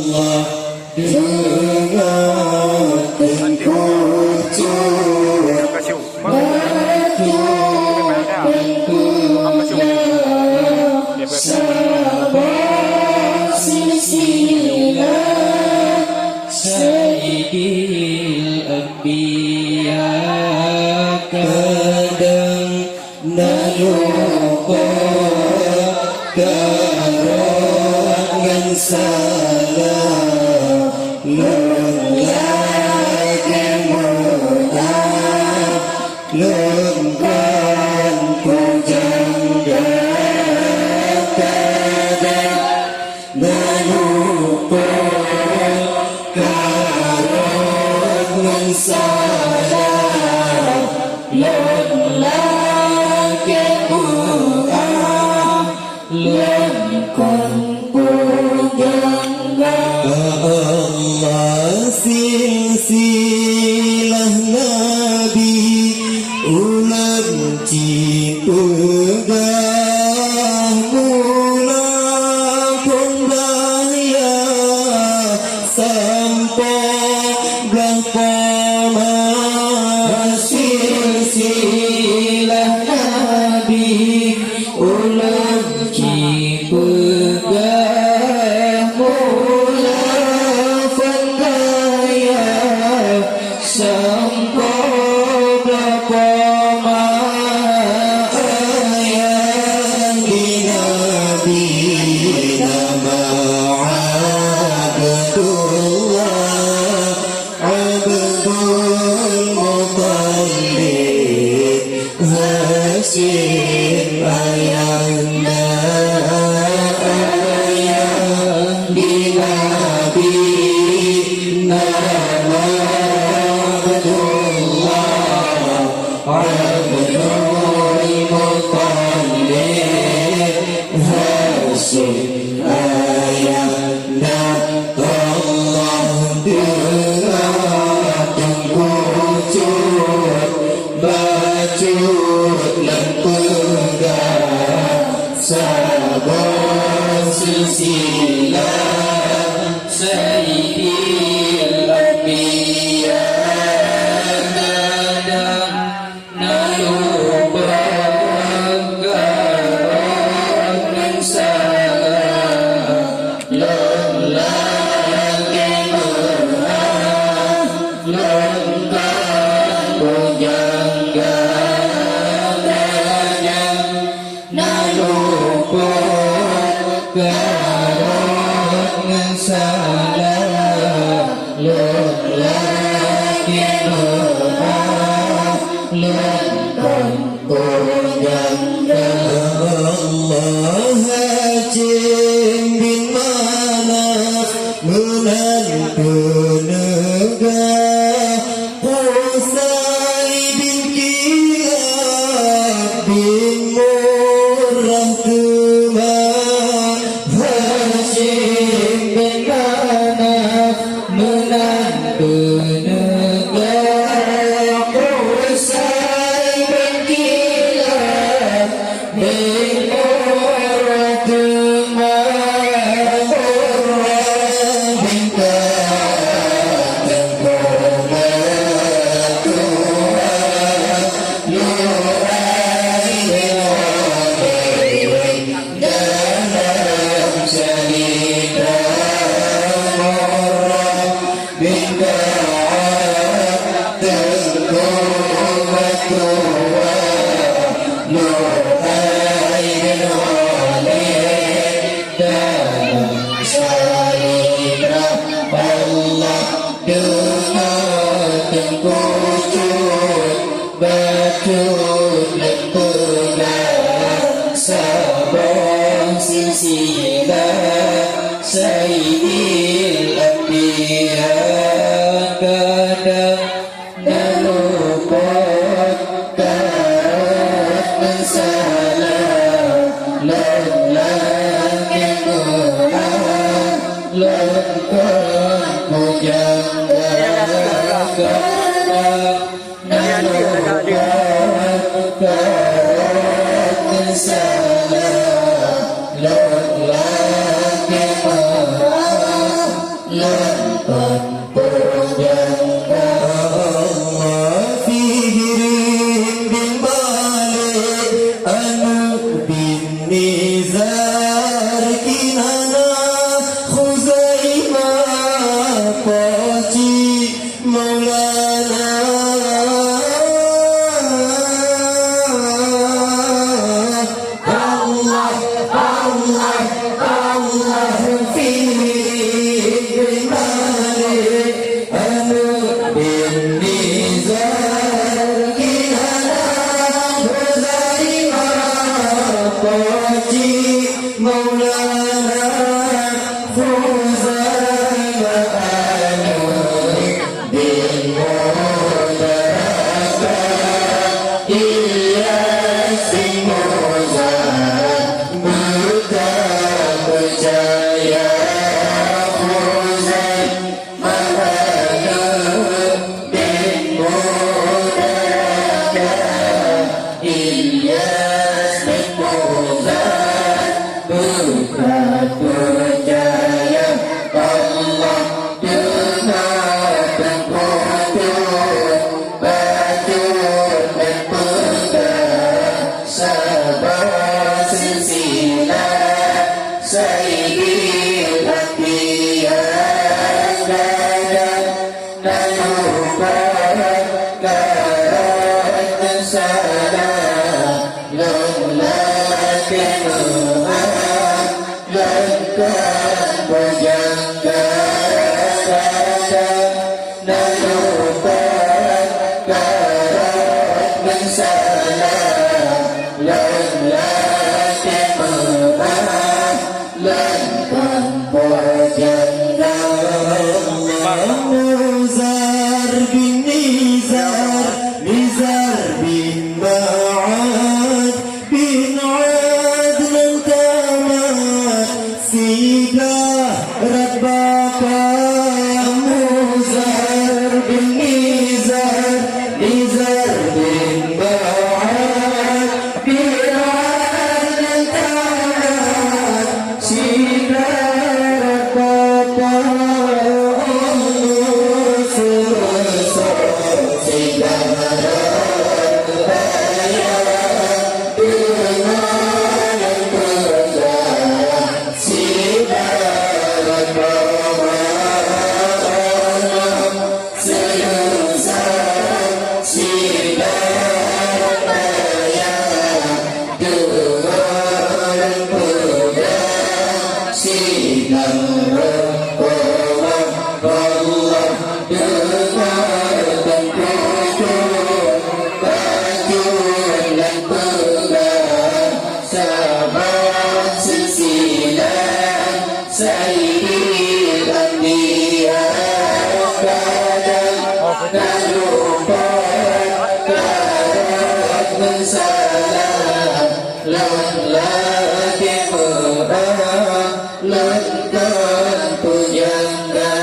Allah dengarkan kucur batu punya sabar silsilah Sayyidil Anbiya kadang nalupa karangan salah lelaki muda lemban pujangga kadang nalupa karangan salah lelaki muda lemban pujangga Allah silsilah Nabi ulam cipegah mula pembaya sampai belakama silsilah Nabi ulam cipegah mula pembaya sampai belakama ayat Nabi nama Abdullah Abdul Muttalib Hashim ayanda ayat Nabi nama Abdullah Abdul Muttalib Hashim ayanda Allah dengarkan kucur bacut lempegang sabar silsilah Sayyidil Anbiya kadang nalupa karangan salah lelaki muda lemban pujangga kadang nalupa karangan salah lelaki muda lemban pujangga Allah Hashim bin Manaf menantu negah Qusay bin Kilab bin Murrah Kemah Hashim bin Manaf menantu negah Qusay bin Kilab bin Murrah Kemah Murrah bin Ka'ab bin Qurrah Nurai bin Wahid dalam salidah Murrah bin Ka'ab terkuat Nurai bin Wahid dalam salidah Allah dengarkan kucur bacut lempegang sabar silsilah Sayyidil Anbiya kadang nalupa karangan salah lelaki muda lemban pujangga kadang nalupa karangan salah lelaki muda lengkap berjangka Allah fihirin bin Malik Anak bin Nizar Kinana Khuzaimah Qaci Maulana Allah Allah Allah fihirin bin Malik Anak bin Nizar Kinana Khuzaimah Qaci Maulana Khuzaimah Anak bin Mudaraka Ilyas bin Muzad Buta percaya Khuzaimah Anak bin Mudaraka Ilyas bin Muzad Buta percaya Allah dengan pengkutuk bajut dan pegang sabar silsilah Sayyidil Anbiya dan lupa karat dan salah lengkap kemuliaan lengkap berjangka dan lupa karat dan salah lengkap kemuliaan lengkap berjangka Nizar bin Nizar Nizar bin Ma'ad bin Adnan Tamat Sidah Rabbaka Nizar bin Nizar Nizar bin Ma'ad bin Adnan Tamat Sidah Rabbaka Sayyidil Anbiya dan lupa karat dan salah lengkap kemuliaan lengkap pujangga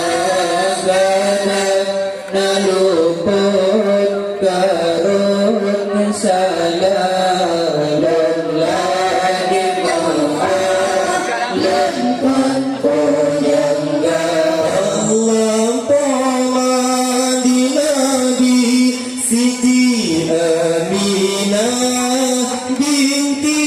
dan lupa karat dan salah lengkap kemuliaan lengkap pujangga Allah Ta'ala di Nabi Siti Aminah binti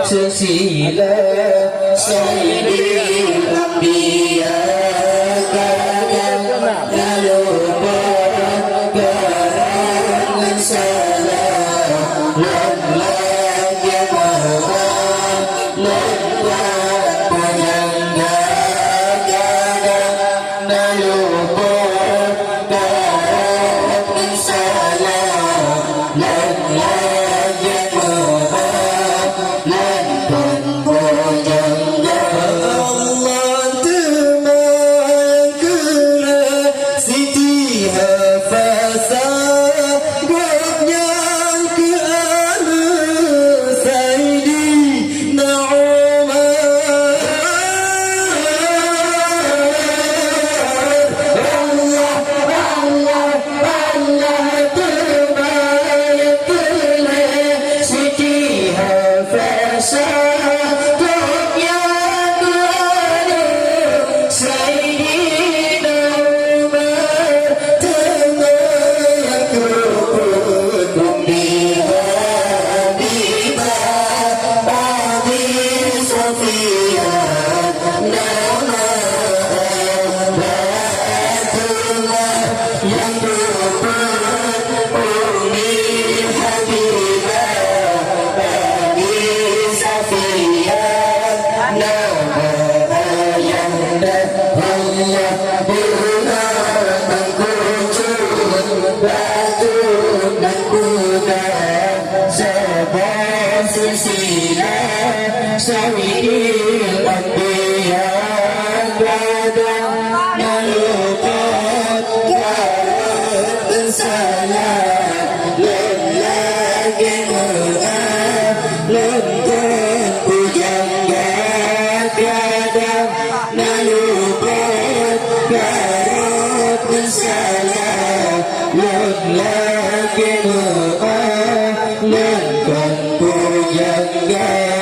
silsila sayyidil anbiya kadang lupa karangan salah lagi mohon lewat penyangga kadang lupa karangan salah lagi mohon sayyidil anbiya kadang lupa karangan salah lagi mohon lengkap pujangga kadang lupa karangan salah lagi mohon lengkap pujangga.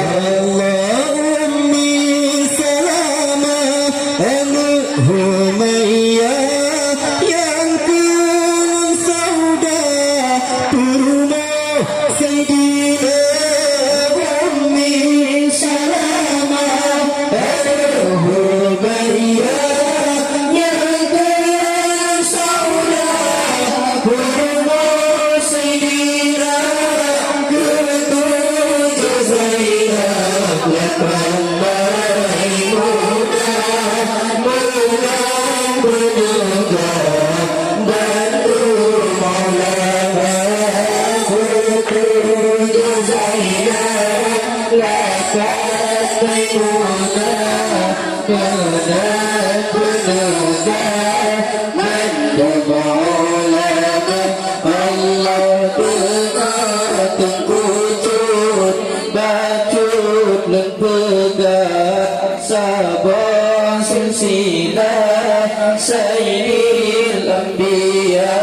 Sabah silsilah sayyidil anbiya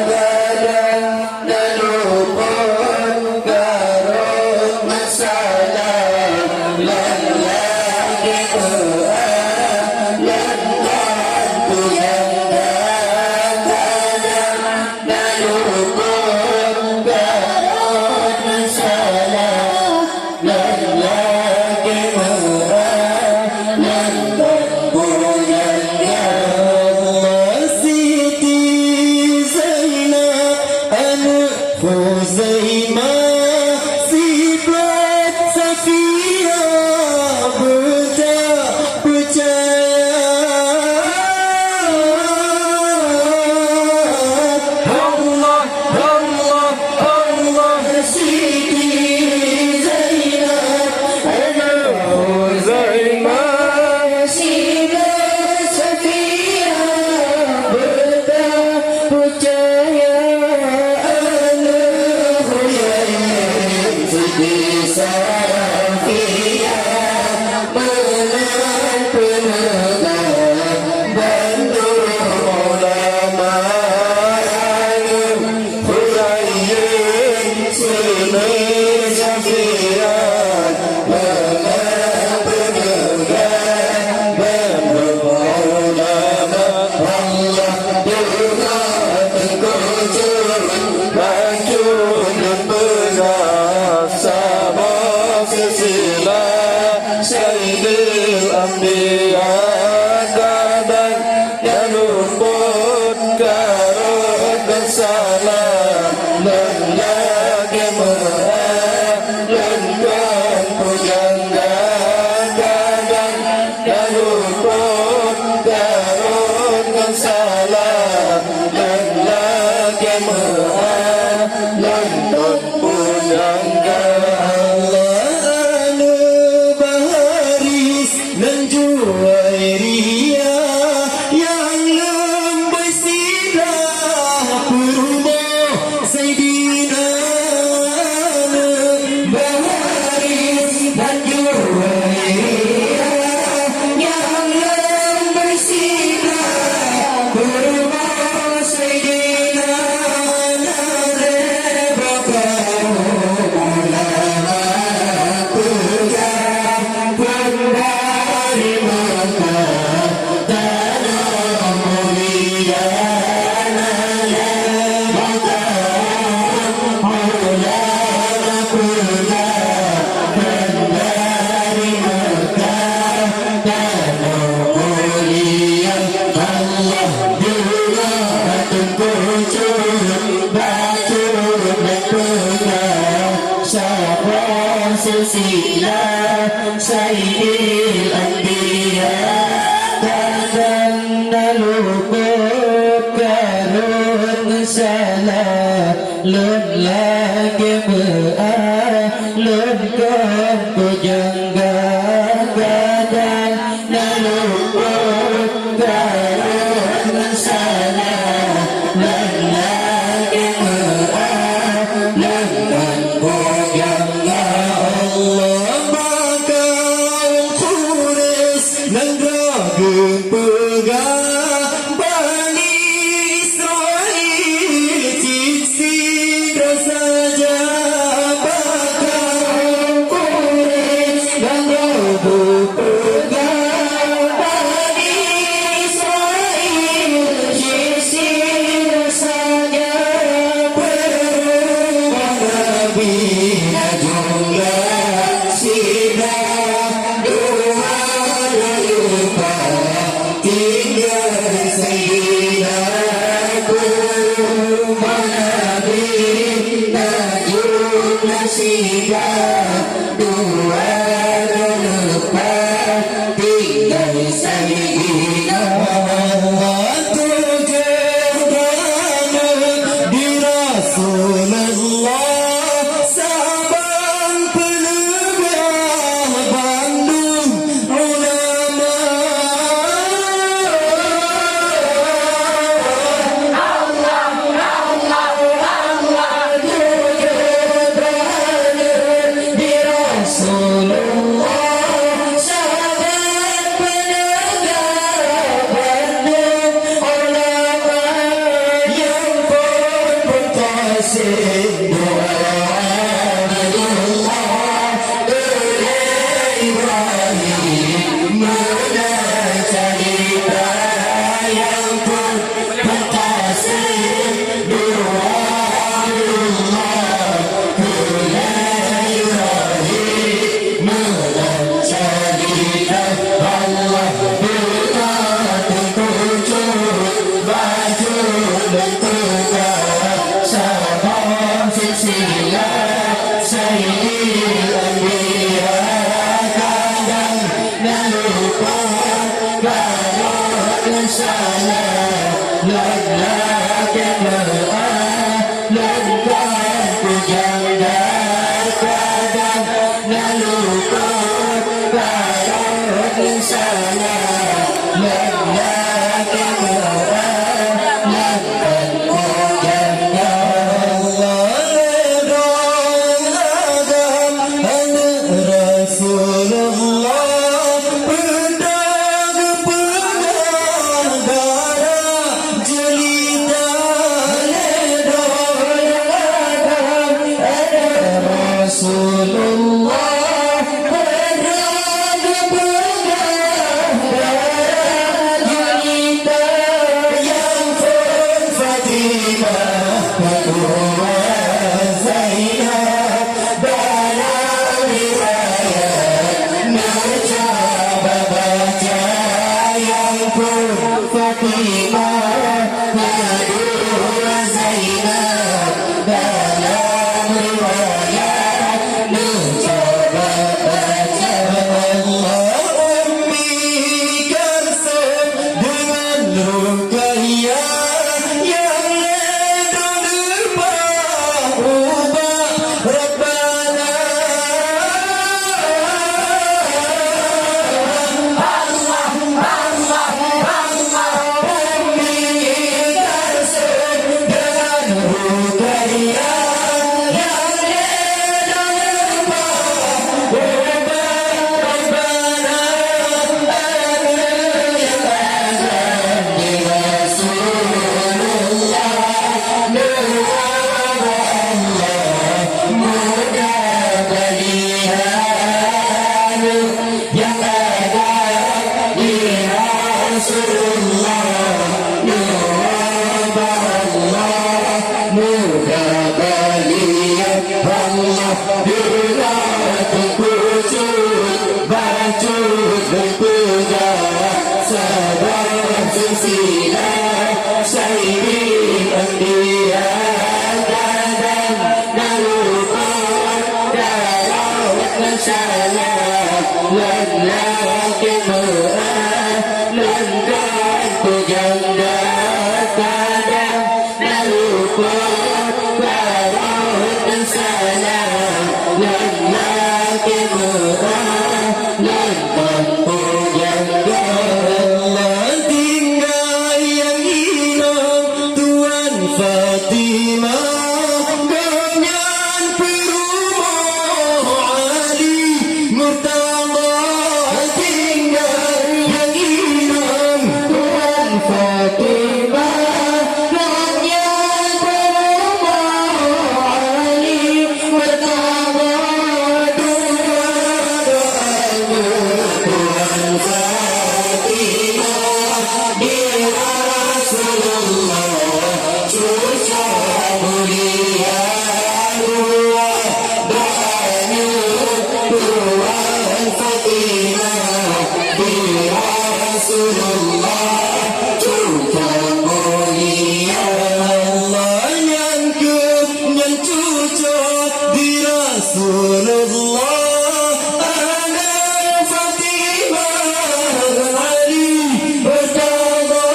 kadang lupa karangan masalah lagi mohon lengkap pujangga kadang lupa karangan masalah lagi mohon Anbiya kadang nyaluput karut salam lagi mengalunkan pujangga kadang nyaluput karut salam lagi mengalunkan pujangga dan Juwairia yang lembai silah purba Sayyidina Baharis dan Juwairia yang lembai silah purba Sayyidina silsilah Sayyidil Anbiya kadang naluput karun salah lun lagi mengalunkan pujangga kadang naluput karun salah lun lagi mengalunkan pujangga pegang Bani Israel cicit saja bakal Quraisy bersalah lelaki melenggang pujangga kadang dan lupa baru dan salah lelaki melenggang pujangga. Allah tinggal yang hilang Tuan Fatimah dengan perumah Ali Murtada. Tinggal yang hilang Tuan Fatimah dengan perumah Ali Murtada. Tuan Fatimah di Rasulullah cucu mulia dua banyu. Tuan Fatimah di Rasulullah cucu mulia. Allah nyangkut yang cucuk di Rasulullah. Anak Fatimah Ali Murtada.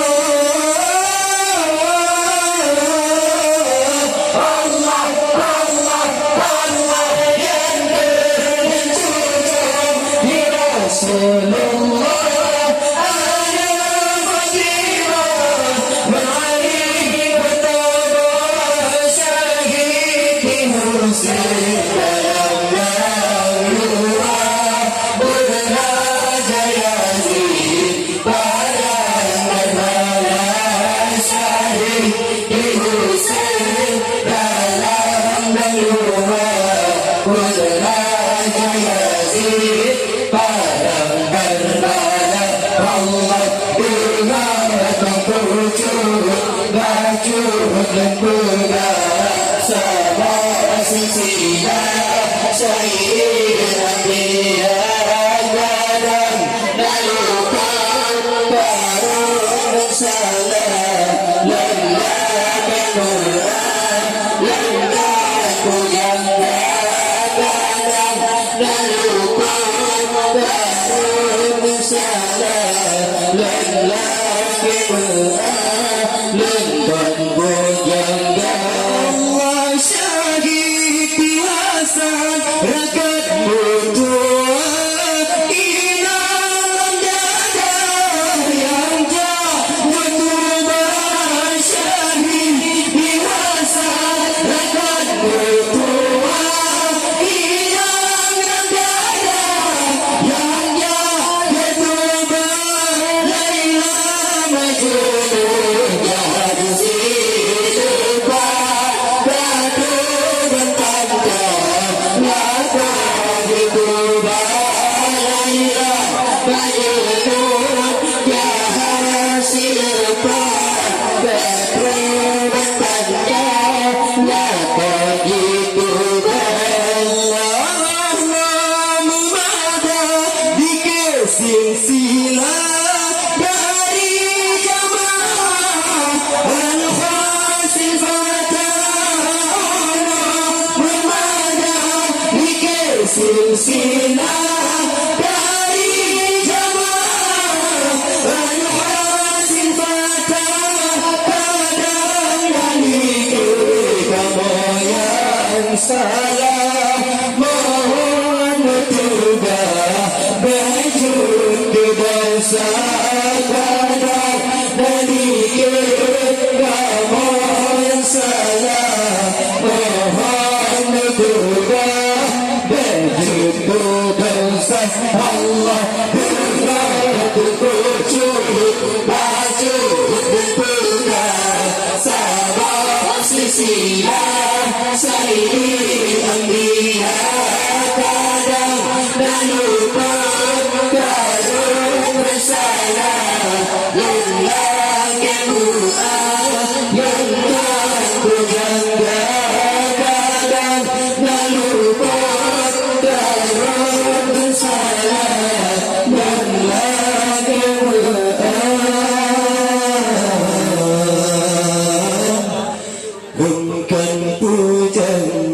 Allah yang bercucuk di Rasulullah. Anak Fatimah Ali Murtada syahid di Husain dalam naura berraja Yazid padang berhala syahid di Husain dalam naura berraja Yazid padang berhala. Allah dengarkan pucuk baju dan pegang sabar sisilah syahid Nabiya gadang dan lupa baru bersalah lelaki Quran lelaki pujangga gadang dan lupa baru bersalah lelaki Quran lelaki pujangga. Allah syahid di Hasan rakat butua Inam dada yang jauh berubah syahid di Hasan rakat bertua. Inam dada yang jauh berubah Laila Majnun jahat silpa batu bertanda mata berubah Laila Majnun jahat silpa batu bertanda mata berubah. Allah mumada di kesilsilah dari jamaah al-khasil fatana bermada di silsilah dari jamaah al-khasil fatana kadang dari kemoyan salah mohon bertugas baju di dosa kadang dari kemoyan salah mohon bertugas baju di dosa. Allah berkucuk baju bertugas sabar sisilah sayyid anbiya kadang dan lupa baru bersalah lelaki Quran yang tak pujangga kadang dan lupa baru bersalah lelaki Quran bukan pujangga